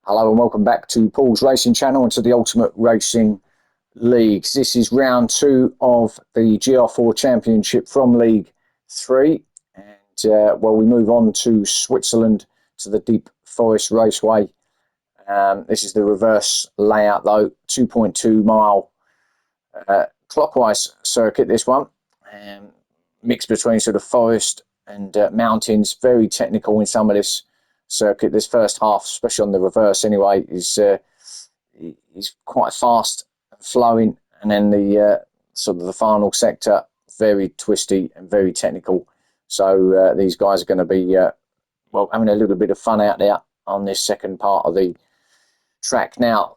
Hello and welcome back to Paul's Racing Channel and to the Ultimate Racing Leagues. This is round two of the GR4 Championship from League 3. And we move on to Switzerland to the Deep Forest Raceway. This is the reverse layout though, 2.2 mile clockwise circuit, this one. Mixed between sort of forest and mountains, very technical in some of this circuit. This first half, especially on the reverse anyway, is quite fast flowing, and then the sort of the final sector very twisty and very technical. So these guys are going to be having a little bit of fun out there on this second part of the track. Now,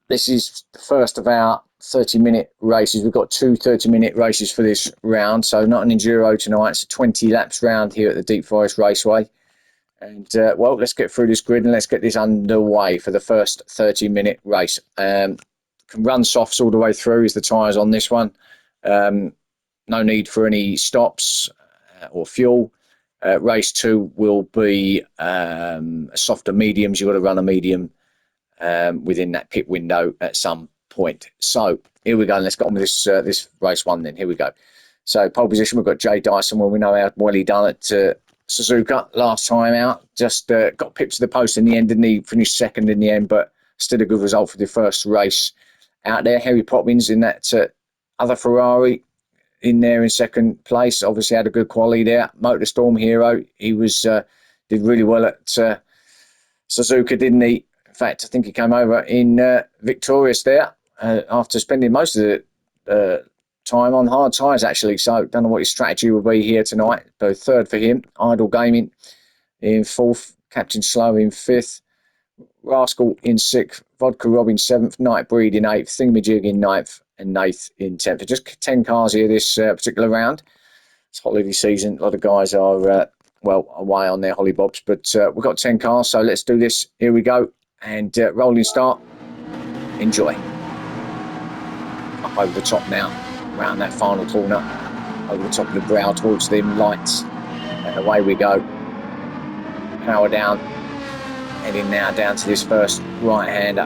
this is the first of our 30-minute races. We've got two 30-minute races for this round, so not an enduro tonight. It's a 20 laps round here at the Deep Forest Raceway. And, let's get through this grid and let's get this underway for the first 30-minute race. Can run softs all the way through is the tyres on this one. No need for any stops or fuel. Race two will be softer mediums. You've got to run a medium within that pit window at some point. So here we go. Let's get on with this race one then. Here we go. So pole position, we've got Jay Dyson. Well, we know how well he done at Suzuka last time out. Just got pipped to the post in the end, didn't he? Finished second in the end, but still a good result for the first race out there. Harry Poppins in that other Ferrari in there in second place. Obviously had a good quality there. Motorstorm Hero, he was did really well at Suzuka, didn't he? In fact, I think he came over in victorious there after spending most of the time on hard tyres actually. So don't know what his strategy will be here tonight. But third for him. Idle Gaming in fourth. Captain Slow in fifth. Rascal in sixth. Vodka Rob in seventh. Nightbreed in eighth. Thingamajig in ninth. And Nath in 10th. Just 10 cars here this particular round. It's holiday season. A lot of guys are away on their hollybobs, but we've got 10 cars, so let's do this. Here we go. And rolling start. Enjoy. Up over the top now, around that final corner, over the top of the brow towards them lights, and away we go. Power down, heading now down to this first right-hander,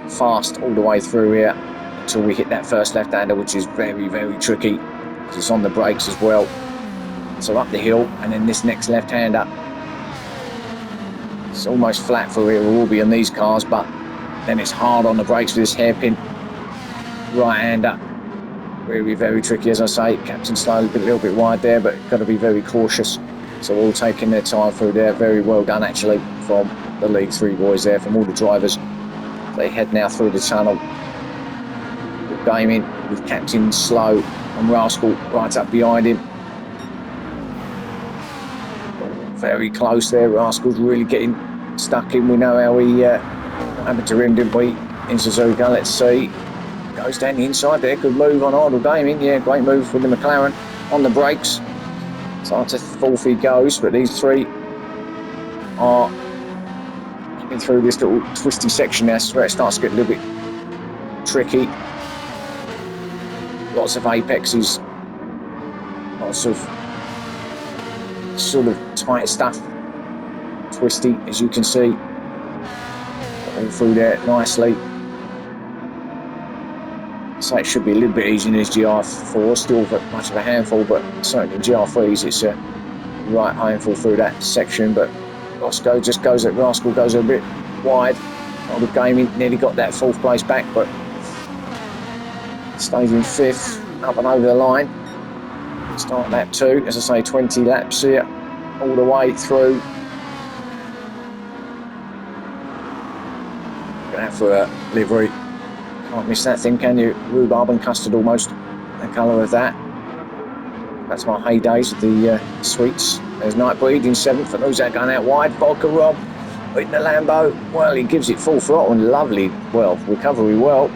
fast all the way through here until we hit that first left-hander, which is very, very tricky because it's on the brakes as well. So up the hill, and then this next left-hander, it's almost flat for here. We'll all be on these cars, but then it's hard on the brakes with this hairpin right-hander. Very, very tricky, as I say. Captain Slow a little bit wide there, but got to be very cautious. So all taking their time through there. Very well done, actually, from the League 3 boys there, from all the drivers. They head now through the tunnel. Good gaming with Captain Slow and Rascal right up behind him. Very close there. Rascal's really getting stuck in. We know how he happened to him, didn't we, in Suzuka? Let's see. Goes down the inside there. Good move on Idle Gaming. Yeah, great move with the McLaren on the brakes. So to fourth he goes, but these three are getting through this little twisty section now. Where it starts to get a little bit tricky. Lots of apexes. Lots of sort of tight stuff. Twisty, as you can see. All through there nicely. So it should be a little bit easier in this GR4, still much of a handful, but certainly in GR3s it's a right handful through that section. But Roscoe just goes at Rascal, goes a bit wide. Idle Gaming nearly got that fourth place back, but stays in fifth, up and over the line. Start lap two, as I say, 20 laps here, all the way through. Going out for a livery. Can't miss that thing, can you? Rhubarb and custard almost, the colour of that. That's my heydays with the sweets. There's Nightbreed in seventh, and who's that going out wide? Vodka Rob in the Lambo. Well, he gives it full throttle and lovely, recovery well.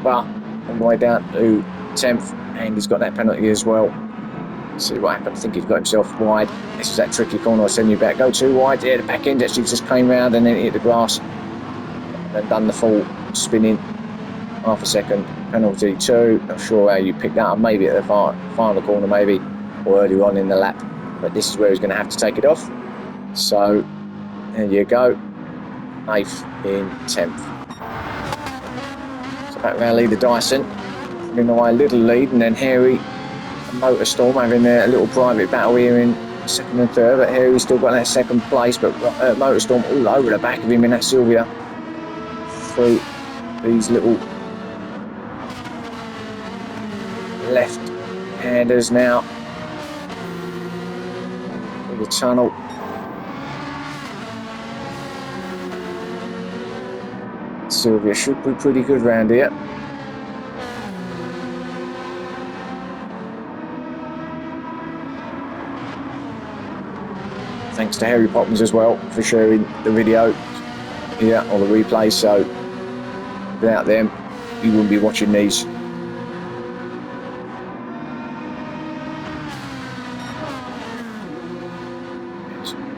But all the way down to 10th, and he's got that penalty as well. Let's see what happened. I think he's got himself wide. This is that tricky corner I send you back. Go too wide. Yeah, the back end actually just came round and then hit the grass. And done the full spinning. Half a second penalty two. Not sure how you picked that up. Maybe at the final corner, maybe, or earlier on in the lap. But this is where he's going to have to take it off. So there you go. 8th in 10th. So back around leader Dyson, putting away a little lead, and then Harry and Motorstorm having a little private battle here in 2nd and 3rd, but Harry's still got that 2nd place, but Motorstorm all over the back of him in that Silvia through these little left-handers now through the tunnel. Silvia should be pretty good round here. Thanks to Harry Poppins as well for sharing the video here on the replay, so without them you wouldn't be watching these.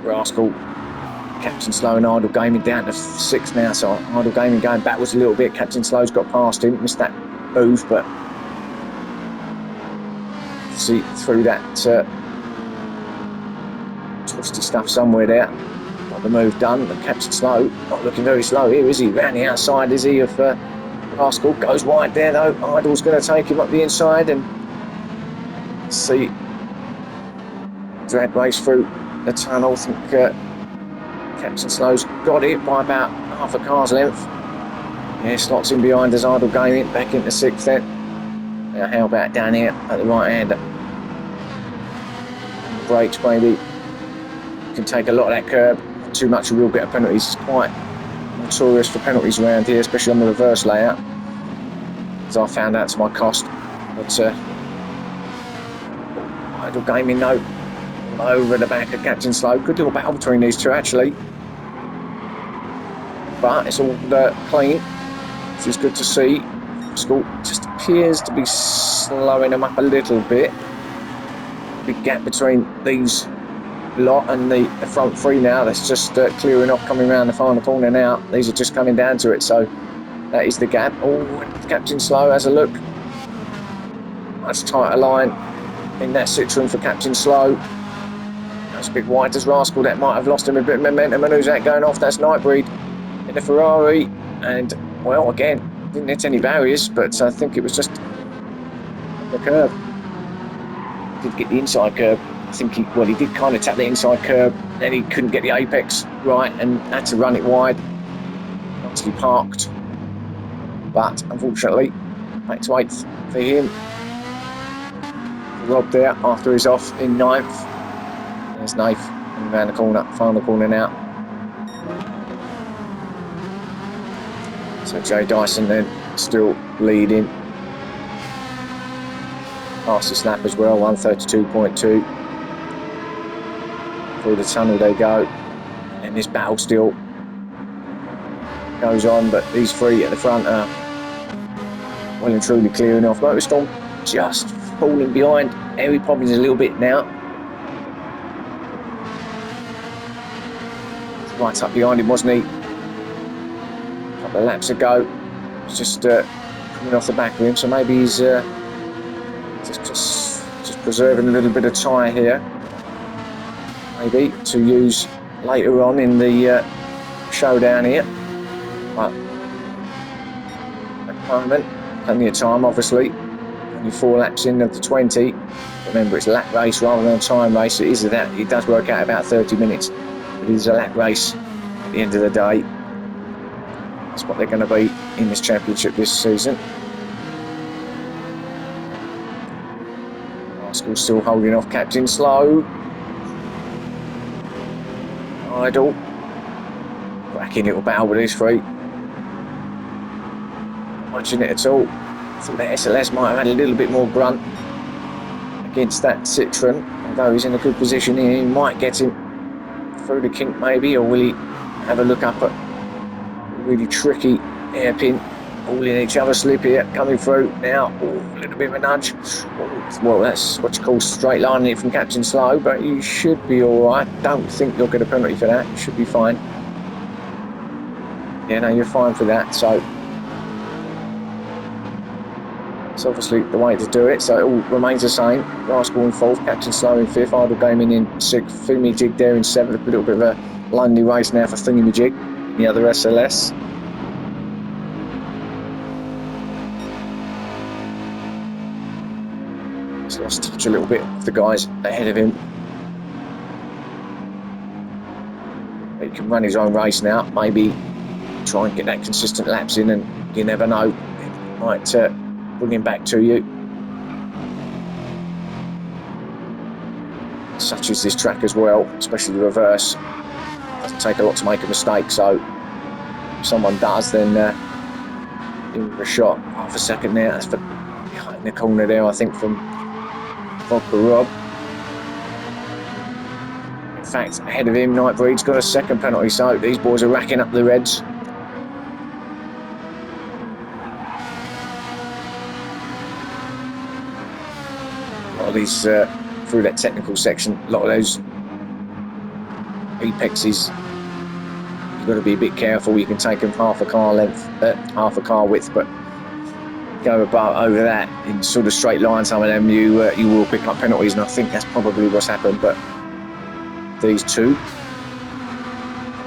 Rascal, Captain Slow and Idle Gaming down to 6th now, so Idle Gaming going backwards a little bit. Captain Slow's got past him, missed that move, but see through that twisty stuff somewhere there. Got the move done, but Captain Slow not looking very slow here, is he? Round the outside, is he, of Rascal? Goes wide there though. Idle's going to take him up the inside, and see drag race through the tunnel. I think Captain Slow's got it by about half a car's length. Yeah, slots in behind as Idle Gaming back into 6th then. Now how about down here at the right hander? Brakes maybe. Can take a lot of that curb. Not too much, we'll get a penalties. It's quite notorious for penalties around here, especially on the reverse layout, as I found out to my cost. But Idle Gaming though, over the back of Captain Slow. Good little battle between these two actually, but it's all clean, which is good to see. School just appears to be slowing them up a little bit. Big gap between these lot and the front three now. That's just clearing off, coming around the final corner now. These are just coming down to it, so that is the gap. Oh, Captain Slow has a look. Much tighter line in that Citroen for Captain Slow. That's a bit wide. Does Rascal, that might have lost him a bit of momentum. And who's that going off? That's Nightbreed in the Ferrari, and well, again, didn't hit any barriers, but I think it was just the curb. Did get the inside curb. I think he did kind of tap the inside curb, then he couldn't get the apex right and had to run it wide. Actually parked, but unfortunately back to 8th for him. Rob there after he's off in 9th. There's Nath around the corner, final corner now. So Jay Dyson then still leading. Fastest lap as well, 1:32.2. Through the tunnel they go, and this battle still goes on, but these three at the front are well and truly clearing off. Motorstorm just falling behind Harry Poppins a little bit now. Right up behind him, wasn't he? A couple of laps ago. He's just coming off the back of him, so maybe he's just preserving a little bit of tyre here. Maybe to use later on in the showdown here. But at the moment, plenty of time, obviously. Only 4 laps in of the 20. Remember, it's a lap race rather than a time race. It does work out about 30 minutes. It is a lap race at the end of the day. That's what they're going to be in this championship this season. Rascal still holding off Captain Slow. Idle. Cracking little battle with these three. Not watching it at all. I thought that SLS might have had a little bit more grunt against that Citroen. Although he's in a good position here, he might get him through the kink maybe, or will he have a look up at a really tricky hairpin, all in each other slip here, coming through now. Ooh, a little bit of a nudge. Ooh, well, that's what you call straight lining it from Captain Slow, but you should be alright. Don't think you'll get a penalty for that. You should be fine. Yeah, no, you're fine for that. So it's obviously the way to do it, so it all remains the same. Rascal in 4th, Captain Slow in 5th, Idle Gaming in 6th, Thingamajig there in 7th. A little bit of a lonely race now for Thingamajig. the other SLS. He's lost touch a little bit of the guys ahead of him. He can run his own race now, maybe try and get that consistent laps in, and you never know, it might bring him back to you. Such as this track as well, especially the reverse. It doesn't take a lot to make a mistake, so if someone does, then give him a shot. Half a second there, that's for behind the corner there, I think, from Vodka Rob. In fact, ahead of him, Nightbreed's got a second penalty, so these boys are racking up the reds. A lot of these, through that technical section, a lot of those apexes, you've got to be a bit careful. You can take them half a car length, half a car width, but go above over that in sort of straight line, some of them you will pick up penalties, and I think that's probably what's happened. But these two,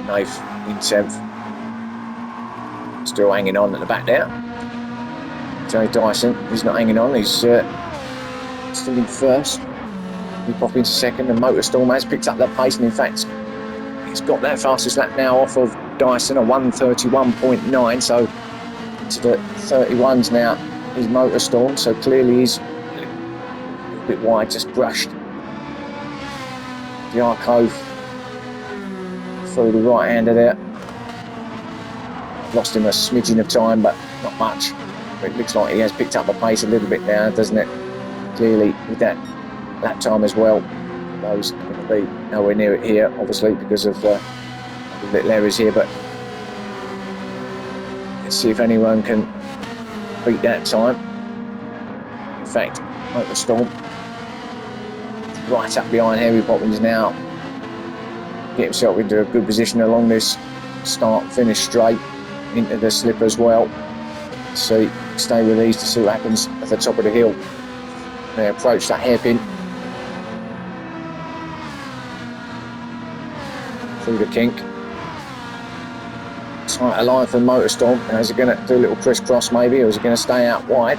Nath in 10th, still hanging on at the back there. Johnny Dyson, he's not hanging on, he's still in first. We pop into second, and Motorstorm has picked up that pace, and in fact he's got that fastest lap now off of Dyson, a 1:31.9, so to the 31s now is Motorstorm, so clearly he's a bit wide, just brushed the Arcove through the right hander there. Lost him a smidgen of time, but not much. But it looks like he has picked up the pace a little bit now, doesn't it? Clearly with that lap time as well. Those are going to be nowhere near it here, obviously, because of little errors here, but let's see if anyone can beat that time. In fact, Motorstorm right up behind Harry Poppins now. Get himself into a good position along this start-finish straight into the slip as well. See, stay with these to see what happens at the top of the hill. They approach that hairpin through the kink. Tighter line for Motorstorm. Now, is it going to do a little crisscross maybe, or is it going to stay out wide?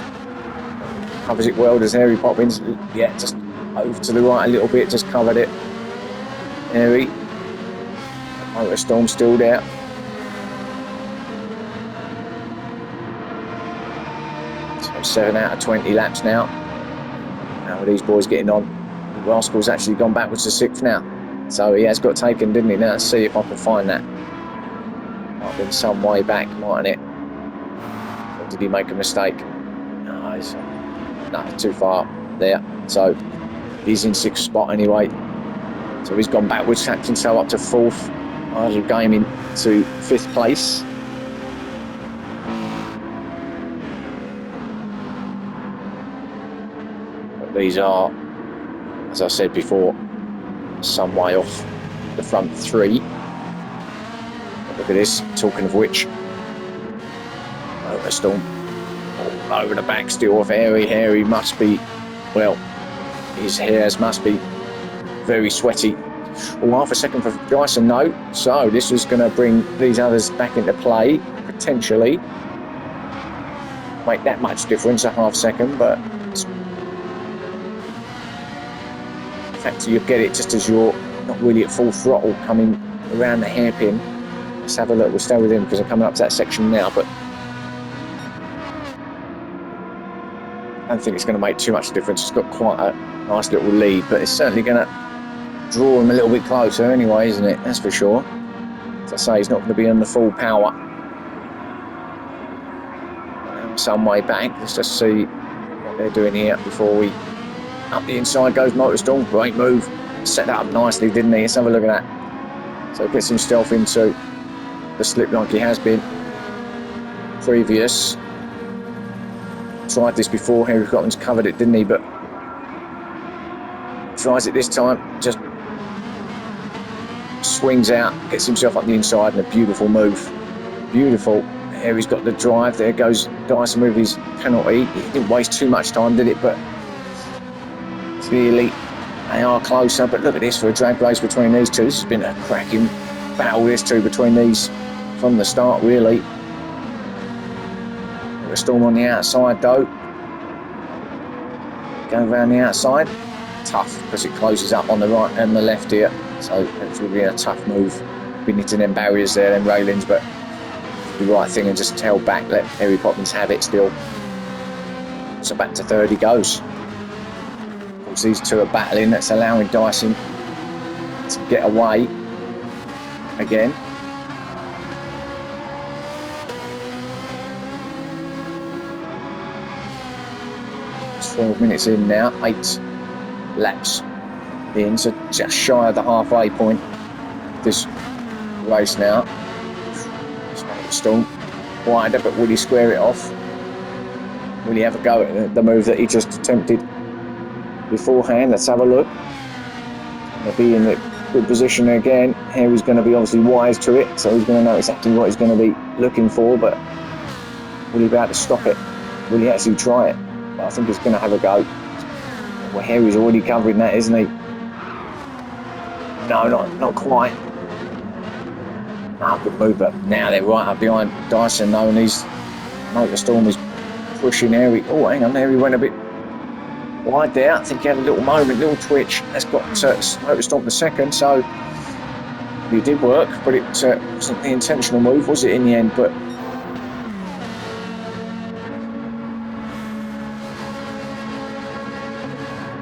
Covers it well, does Harry Poppins. Yeah, just over to the right a little bit, just covered it. Harry. Motorstorm still there. So 7 out of 20 laps now. How are these boys getting on? Rascal's actually gone backwards to 6th now. So he has got taken, didn't he? Now let's see if I can find that. Might have been some way back, mightn't it? Or did he make a mistake? No, he's too far there. So he's in 6th spot anyway. So he's gone backwards, tapped himself up to 4th. Idle Gaming to 5th place. But these are, as I said before, some way off the front 3. But look at this, talking of which, Motorstorm all over the back still of Harry. Harry must be, well, his hairs must be very sweaty. Oh, half a second for Dyson, no. So this is going to bring these others back into play, potentially. Make that much difference, a half second, but in fact you get it just as you're not really at full throttle coming around the hairpin. Let's have a look, we'll stay with him because I'm coming up to that section now, but I don't think it's going to make too much difference. It's got quite a nice little lead, but it's certainly going to draw him a little bit closer anyway, isn't it? That's for sure. As I say, he's not going to be on the full power. Some way back. Let's just see what they're doing here before we... Up the inside goes Motorstorm. Great move. Set that up nicely, didn't he? Let's have a look at that. So gets himself into the slip like he has been previous. Tried this before. Henry Cotton's covered it, didn't he? But tries it this time. Just swings out, gets himself up the inside, and a beautiful move. Beautiful. Here he's got the drive. There goes Dyson with his penalty. He didn't waste too much time, did it? But clearly they are closer. But look at this for a drag race between these two. This has been a cracking battle, this two, between these from the start, really. The Storm on the outside, though. Going around the outside. Tough, because it closes up on the right and the left here. So it's really a tough move. Been hitting them barriers there, them railings, but the right thing and just held back, let Mary Poppins have it still. So back to third he goes. Of course, these two are battling. That's allowing Dyson to get away again. It's 12 minutes in now, 8 laps in, so just shy of the halfway point of this race now. Storm wider, but will he square it off? Will he have a go at the move that he just attempted beforehand? Let's have a look. He'll be in the good position again. Harry's going to be obviously wise to it, so he's going to know exactly what he's going to be looking for, but will he be able to stop it? Will he actually try it? But I think he's going to have a go. Well, Harry's already covering that, isn't he? No, not quite. Good move, but now they're right up behind Dyson, though, and he's Motor Storm is pushing Harry. Oh, hang on, Harry went a bit wide there. I think he had a little moment, little twitch. That's got Motor Storm the second, so it did work, but it wasn't the intentional move, was it, in the end? But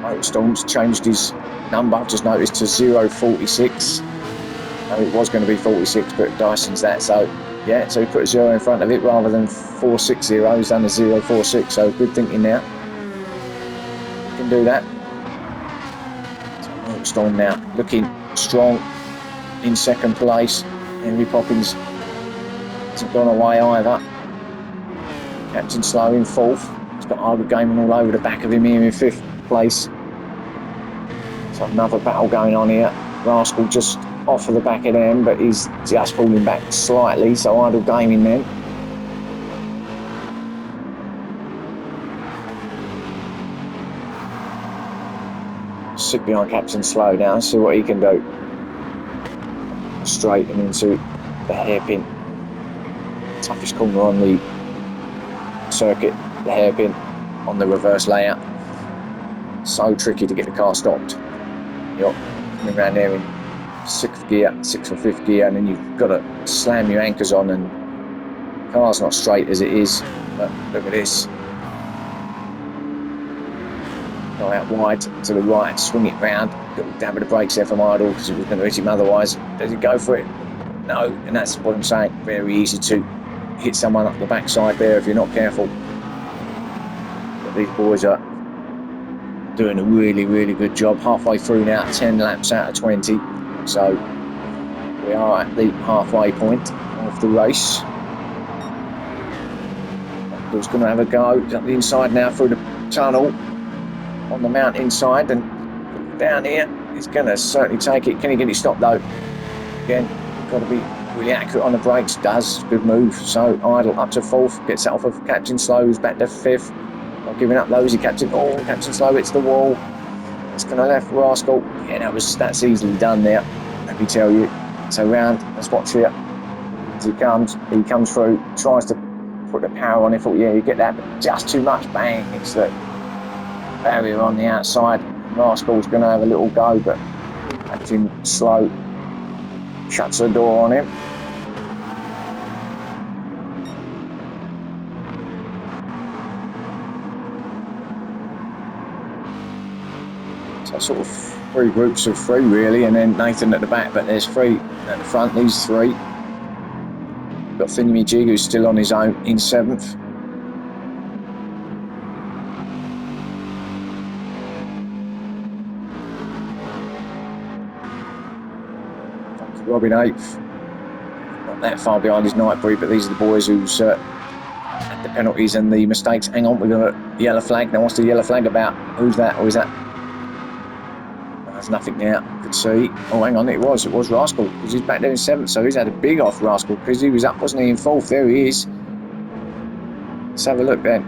Motor Storm's changed his number, I've just noticed, to 046. It was going to be 46, but Dyson's that, so yeah, so he put a 0 in front of it rather than 460. He's done a 046, so good thinking now. Can do that. So Storm now looking strong in second place. Henry Poppins hasn't gone away either. Captain Slow in fourth. He's got Idle Gaming all over the back of him here in fifth place. So another battle going on here. Rascal just off of the back of them, but he's just falling back slightly, so Idle Gaming then. Sit behind Captain Slow now, see what he can do. Straight and into the hairpin. Toughest corner on the circuit, the hairpin on the reverse layout. So tricky to get the car stopped. You're coming around there in sixth or fifth gear, and then you've got to slam your anchors on, and the car's not straight as it is. But look at this. Go out wide to the right, swing it round. Little dab of the brakes there from Idle because it was going to hit him otherwise. Does he go for it? No, and that's what I'm saying. Very easy to hit someone up the backside there if you're not careful. But these boys are doing a really, really good job. Halfway through now, 10 laps out of 20. So we are at the halfway point of the race. Who's going to have a go? He's up the inside now through the tunnel on the mountain side, and down here he's going to certainly take it. Can he get it stopped though? Again, got to be really accurate on the brakes. Does. Good move. So Idle up to fourth, gets that off of Captain Slow, who's back to fifth. Not giving up those. Captain Slow hits the wall. It's going to left Rascal. Yeah, that's easily done there, let me tell you. So round, let's watch here. As he comes through, tries to put the power on it. Thought, yeah, you get that, but just too much. Bang! It's the barrier on the outside. Rascal's going to have a little go, but Captain Slow shuts the door on him. So sort of three groups of three really, and then Nathan at the back, but there's three at the front, these three. Got Thingamajig, who's still on his own in seventh. Robin eighth. Not that far behind his Nightbreed, but these are the boys who's had the penalties and the mistakes. Hang on, we've got a yellow flag. Now what's the yellow flag about? Who's that? Or is that? There's nothing there. Could see. Oh, hang on, it was Rascal, because he's back there in seventh, so he's had a big off, Rascal, because he was up, wasn't he, in fourth? There he is. Let's have a look then.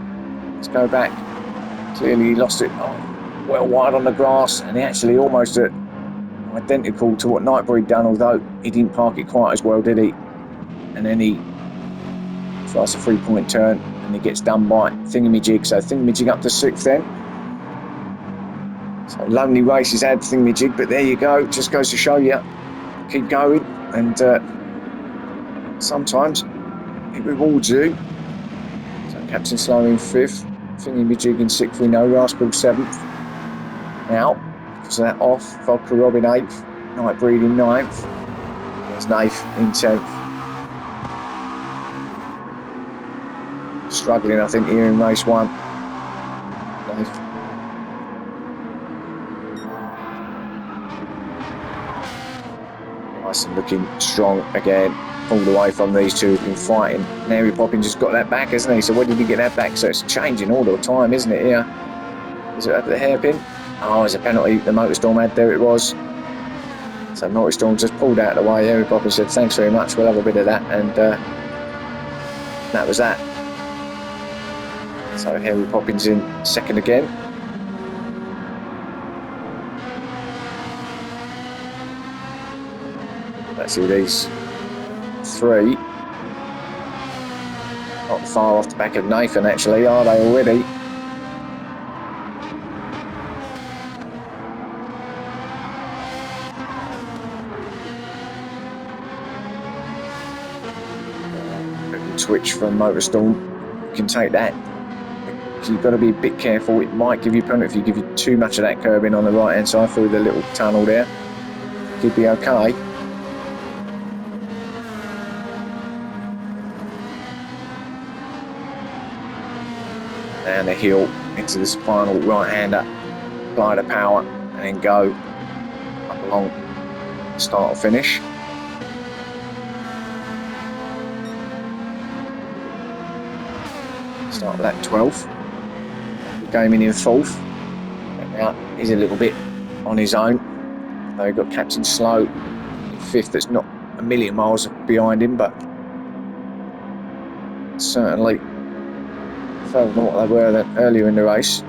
Let's go back. Clearly he lost it well wide on the grass, and he actually almost identical to what Nightbreed done, although he didn't park it quite as well, did he? and then he tries a 3-point turn and he gets done by Thingamajig. So Thingamajig up to 6th then. So lonely races had Thingamajig, but there you go. Just goes to show you, keep going, and sometimes it rewards you. So Captain Slow in 5th, Thingamajig in 6th, we know, Rascal 7th. Now, because of that off, Vodka Robin 8th, Nightbreed in 9th. There's Nath in 10th. Struggling, I think, here in race 1. Nath. Nice and looking strong again, all the way from these two who've been fighting. Mary Poppins just got that back, hasn't he? So where did he get that back? So it's changing all the time, isn't it, here? Is it at the hairpin? Oh, it's a penalty the Motorstorm had. There it was. So Motorstorm just pulled out of the way. Mary Poppins said, thanks very much, we'll have a bit of that. And that was that. So Harry Poppins in 2nd again. Let's see these 3. Not far off the back of Nathan, actually, are they already? Switch from Motorstorm. You can take that. You've got to be a bit careful. It might give you a penalty if you give you too much of that curbing on the right hand side through the little tunnel there. Could be okay. Down the hill into this final right-hander, apply the power and then go up along start or finish. Start with that 12th, gaming in 4th. Now he's a little bit on his own. Though we've got Captain Slow in 5th, that's not a million miles behind him, but certainly further than what they were earlier in the race.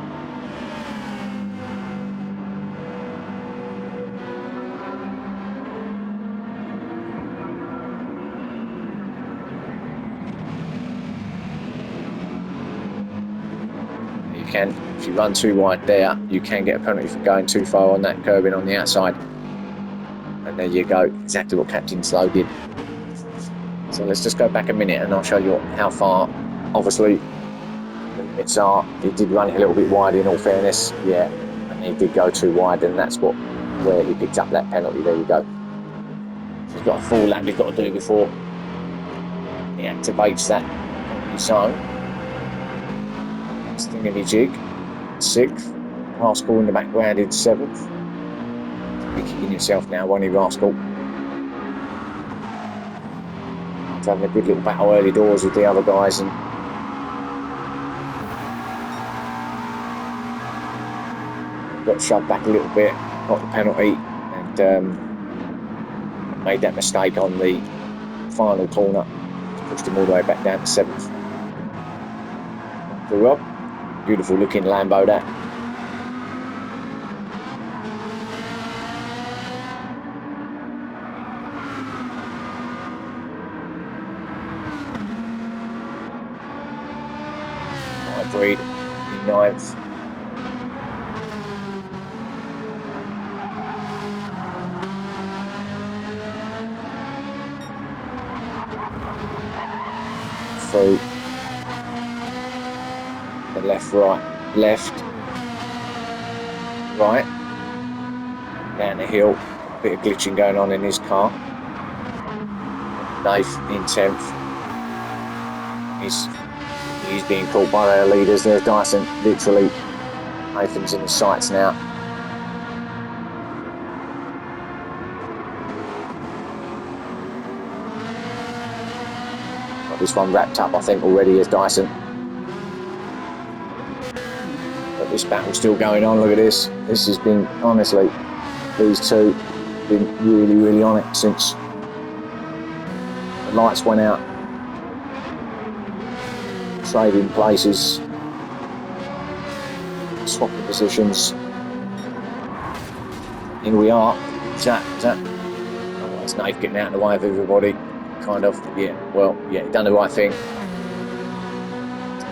If you run too wide there, you can get a penalty for going too far on that curbing on the outside. And there you go, exactly what Captain Slow did. So let's just go back a minute and I'll show you how far, obviously, the limits are. He did run a little bit wide, in all fairness, yeah, and he did go too wide, and that's where he picked up that penalty. There you go. So he's got a full lap he's got to do before he activates that on his own. Thingamajig, 6th. Rascal in the background in 7th. You're kicking yourself now, won't you, Rascal? After having a good little battle early doors with the other guys and got shoved back a little bit, got the penalty, and made that mistake on the final corner. Pushed him all the way back down to 7th. For Rob. Beautiful looking Lambo, that. Nightbreed in 9th. Through the left, right, down the hill. A bit of glitching going on in his car. Dave in 10th. He's being caught by their leaders. There's Dyson, literally. Nathan's in the sights now. Got this one wrapped up, I think, already as Dyson. But this battle's still going on. Look at this. This has been, honestly, these two have been really, really on it since the lights went out. Trading places, swapping positions. Here we are. Oh, it's Nate getting out of the way of everybody. kind of, well, done the right thing.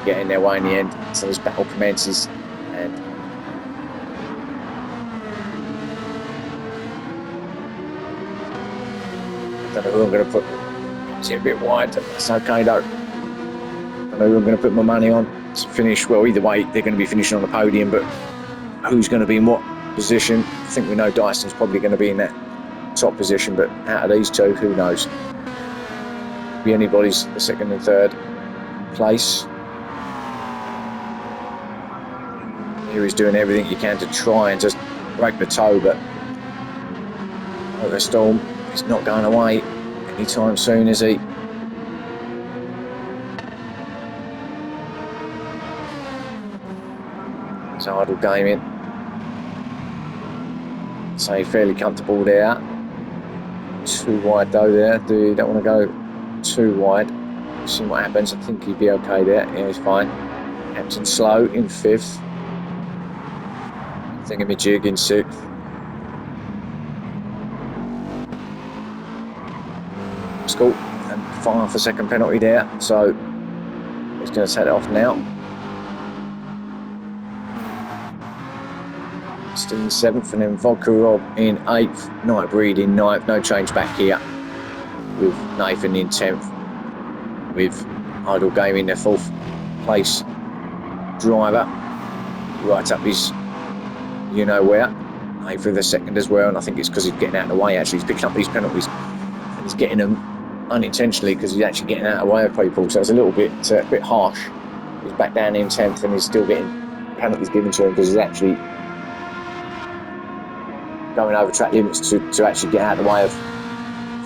Get in their way in the end. So this battle commences, and I don't know who I'm going to put. It's a bit wide. That's okay though. I don't know who I'm going to put my money on to finish. Well, either way, they're going to be finishing on the podium, but who's going to be in what position? I think we know Dyson's probably going to be in that top position, but out of these two, who knows? Be anybody's the second and third place. Here he's doing everything he can to try and just break the toe, but Storm is not going away anytime soon, is he? It's Idle Gaming. So fairly comfortable there. Too wide though there. Don't want to go too wide. See what happens. I think he'd be okay there. Yeah, he's fine. Captain Slow in 5th. Thingamajig in 6th. School and fine for second penalty there. So he's going to set it off now. Still in 7th, and then Vodka Rob in 8th, Nightbreed in 9th. No change back here with Nathan in 10th, with Idle Gaming their 4th place driver, right up his you-know-where. Nathan the 2nd as well, and I think it's because he's getting out of the way. Actually, he's picking up these penalties, and he's getting them unintentionally because he's actually getting out of the way of people, so it's a little bit harsh. He's back down in 10th, and he's still getting penalties given to him because he's actually going over track limits to actually get out of the way of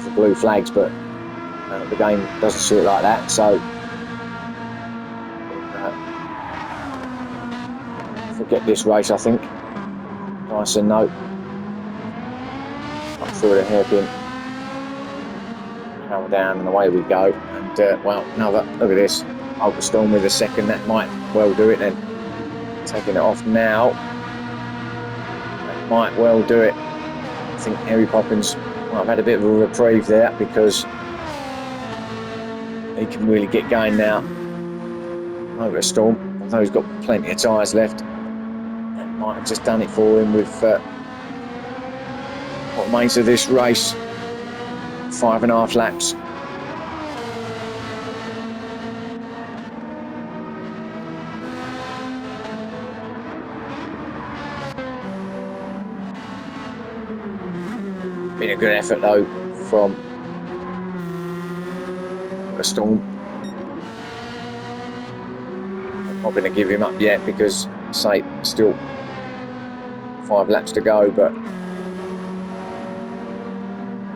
the blue flags, but the game doesn't see it like that. So forget this race, I think. Dyson, no. Up through the hairpin. Travel down and away we go. And well, another, look at this. Ultra Storm with a 2nd, that might well do it then. Taking it off now. Might well do it. I think Harry Poppins might have had a bit of a reprieve there because he can really get going now. Over a Storm, although he's got plenty of tyres left. That might have just done it for him with what remains of this race. 5.5 laps. Been a good effort though from a Storm. I'm not going to give him up yet because, say, still 5 laps to go, but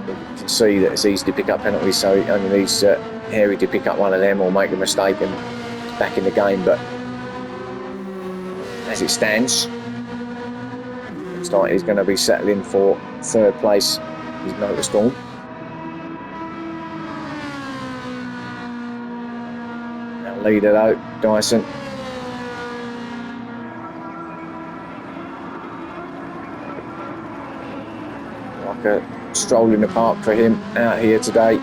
you can see that it's easy to pick up penalties, so he only needs Harry to pick up one of them or make a mistake and he's back in the game. But as it stands, looks like he's going to be settling for 3rd place. He's Motor Storm. Now leader though, Dyson. Like a stroll in the park for him out here today.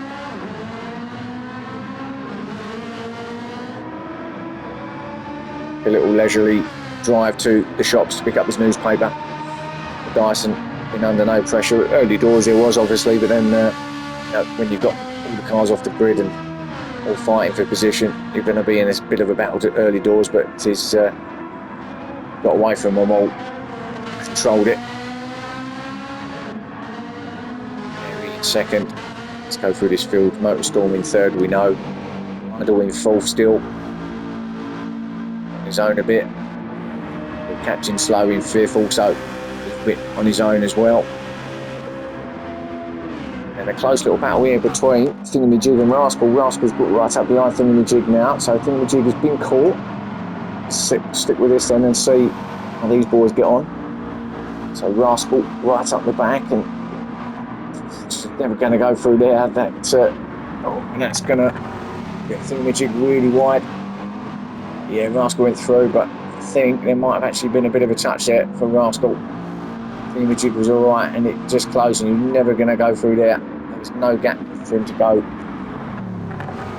A little leisurely drive to the shops to pick up his newspaper. Dyson been under no pressure. Early doors there was obviously, but then when you've got all the cars off the grid and all fighting for position, you're going to be in this bit of a battle to early doors, but he's got away from them all, controlled it. Harry in 2nd. Let's go through this field. Motor Storm in 3rd, we know. Idle in 4th still. On his own a bit. Captain Slow in 5th also. Bit on his own as well, and a close little battle here between Thingamajig and Rascal. Rascal's got right up behind Thingamajig now, so Thingamajig has been caught. Stick with this then and see how these boys get on. So Rascal right up the back, and just never going to go through there. That's going to get Thingamajig really wide. Yeah, Rascal went through, but I think there might have actually been a bit of a touch there for Rascal. Thingamajig was alright, and it just closed, and you're never going to go through there. There's no gap for him to go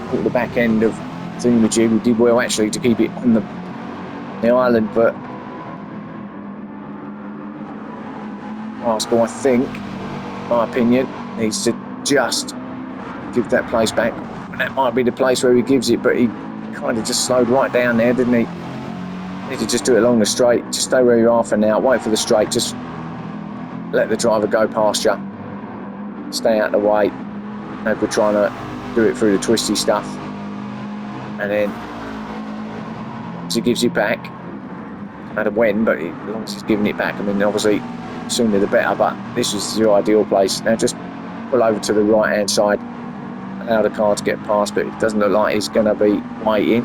caught the back end of Thingamajig, who did well actually to keep it on the island, but Rascal, I think, my opinion, needs to just give that place back. And that might be the place where he gives it, but he kind of just slowed right down there, didn't he? Need to just do it along the straight. Just stay where you are for now. Wait for the straight. Just let the driver go past you. Stay out of the way. No good trying to do it through the twisty stuff. And then once he gives it back, no matter when, but as long as he's giving it back, I mean, obviously, sooner the better, but this is your ideal place. Now just pull over to the right-hand side, allow the car to get past, but it doesn't look like he's going to be waiting.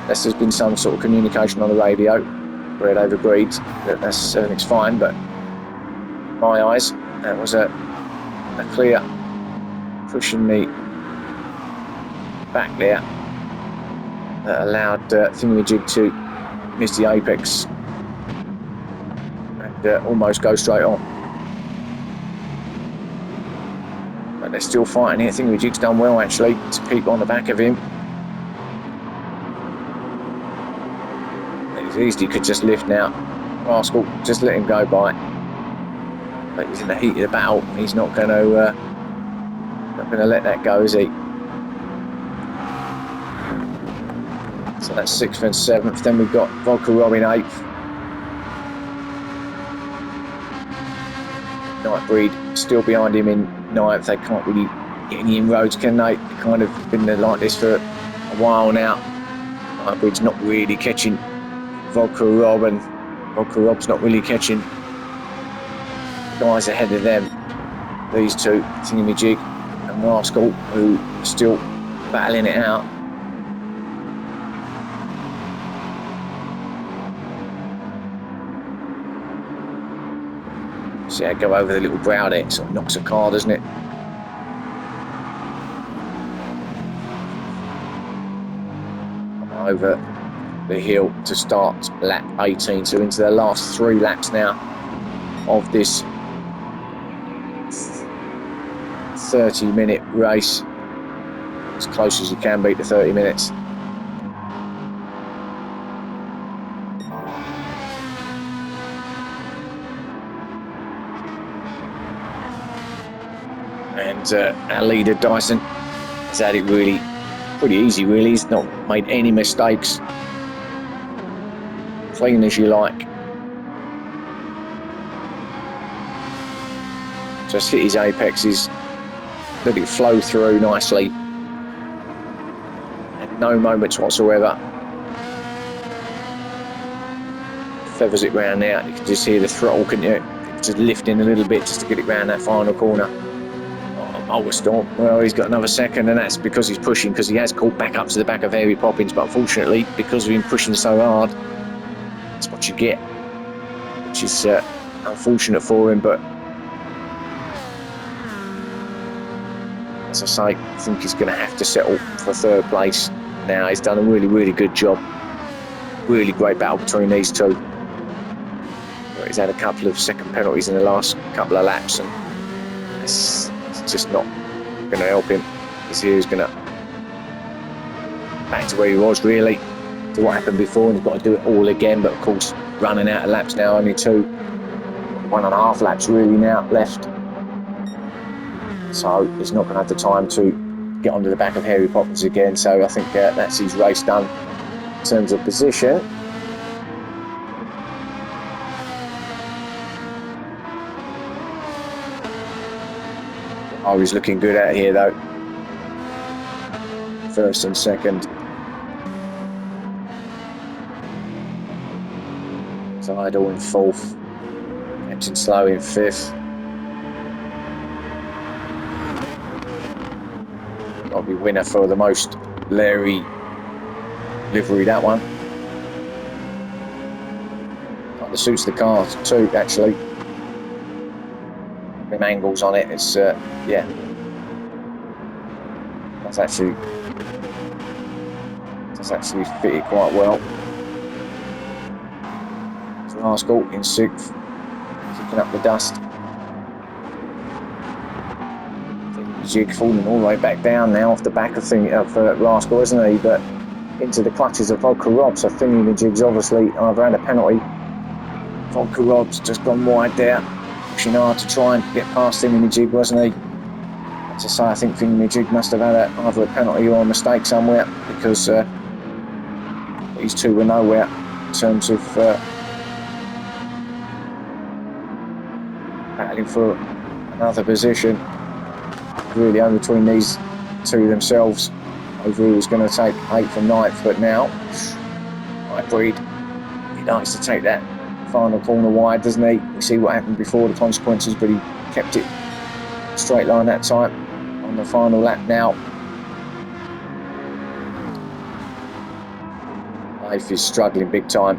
Unless there's been some sort of communication on the radio where they've agreed that everything's fine, but in my eyes, that was a clear pushing me back there that allowed Thingamajig to miss the apex and almost go straight on. But they're still fighting here. Thingamajig's done well actually to keep on the back of him. It's easy, could just lift now. Rascal, just let him go by. But he's in the heat of the battle. He's not going to let that go, is he? So that's 6th and 7th. Then we've got Vodka Rob in 8th. Nightbreed still behind him in 9th. They can't really get any inroads, can they? They've kind of been like this for a while now. Nightbreed's not really catching Vodka Rob, and Vodka Rob's not really catching guys ahead of them. These two, Thingamajig and Rascal, who are still battling it out. See, I go over the little brow there, it sort of knocks a car, doesn't it? Over the hill to start lap 18, so into the last 3 laps now of this 30-minute race, as close as you can be to 30 minutes. And our leader Dyson has had it really pretty easy, really. He's not made any mistakes. Clean as you like. Just hit his apexes, let it flow through nicely. And no moments whatsoever. Feathers it round now. You can just hear the throttle, couldn't you? Just lifting a little bit just to get it round that final corner. Storm. Well, he's got another second, and that's because he's pushing, because he has caught back up to the back of Harry Poppins, but unfortunately, because of him pushing so hard, that's what you get, which is unfortunate for him. But as I say, I think he's going to have to settle for 3rd place now. He's done a really, really good job. Really great battle between these two. But he's had a couple of second penalties in the last couple of laps, and it's just not going to help him, because he's going to back to where he was, really, to what happened before, and he's got to do it all again. But of course, running out of laps now, only 1.5 laps really now left, so he's not going to have the time to get onto the back of Harry Poppins again. So I think that's his race done in terms of position. Oh, he's looking good out here though. 1st and 2nd. Idle in 4th. Captain Slow in 5th. Got to be winner for the most Larry livery, that one. Kind of suits the car too, actually. Them angles on it, it's yeah, does actually fit it quite well. Rascal in 6th, kicking up the dust. Jig falling all the way back down now off the back of Rascal, isn't he? But into the clutches of Vodka Rob. So Thingy-Majig's obviously either had a penalty. Vodka Rob's just gone wide there, pushing hard to try and get past Thingy-Majig, wasn't he? As I say, I think Thingy-Majig must have had either a penalty or a mistake somewhere, because these two were nowhere in terms of battling for another position. Really only between these two themselves over who was going to take 8th and 9th, but now Hybrid, he likes to take that final corner wide, doesn't he? We see what happened before, the consequences, but he kept it straight line that time on the final lap now. Life is struggling big time.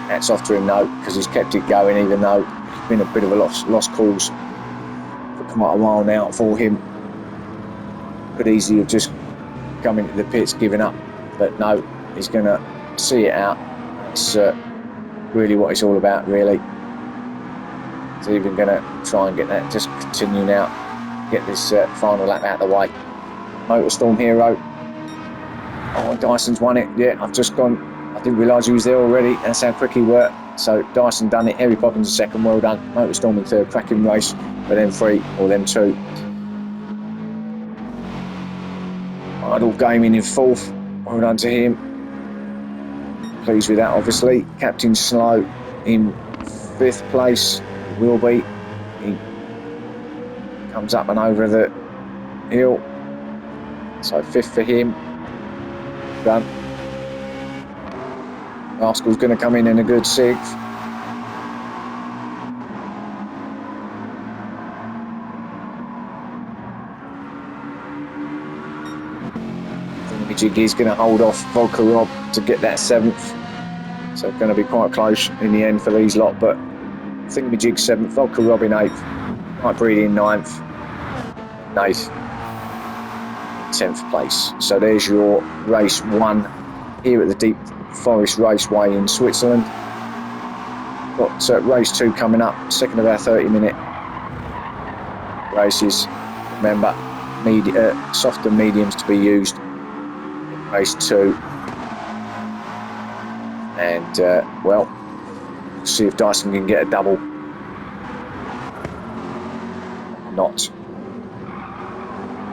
Hats off to him though, because he's kept it going, even though it's been a bit of a lost cause for quite a while now for him. Could easily have just come into the pits, given up, but no, he's going to see it out. That's really what it's all about, really. He's even going to try and get that, just continue now, get this final lap out of the way. Motorstorm Hero. Oh, Dyson's won it. Yeah, I've just gone. I didn't realise he was there already. That's how quick he worked. So Dyson done it. Harry Poppins in second. Well done. Motorstorm in third. Cracking race. But then 3 or them 2. Idle Gaming in 4th. Well done to him. Pleased with that, obviously. Captain Slow in 5th place. Will be. He comes up and over the hill. So 5th for him. Done. Rascal's going to come in a good 6th. Thingy-Majig is going to hold off Vodka Rob to get that 7th. So it's going to be quite close in the end for these lot. But Thingy-Majig 7th, Vodka Rob in 8th, Hybrid in 9th, 8th, 10th place. So there's your race 1 here at the Deep Forest Raceway in Switzerland. Got race 2 coming up, second of our 30-minute races. Remember, soft and mediums to be used in race 2. And well, we'll see if Dyson can get a double. Not.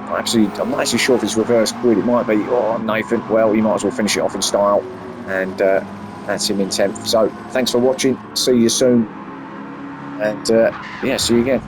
I'm not actually sure if it's reverse grid. It might be. Oh, Nathan. Well, you might as well finish it off in style. And that's him in 10th. So thanks for watching. See you soon. And yeah, see you again.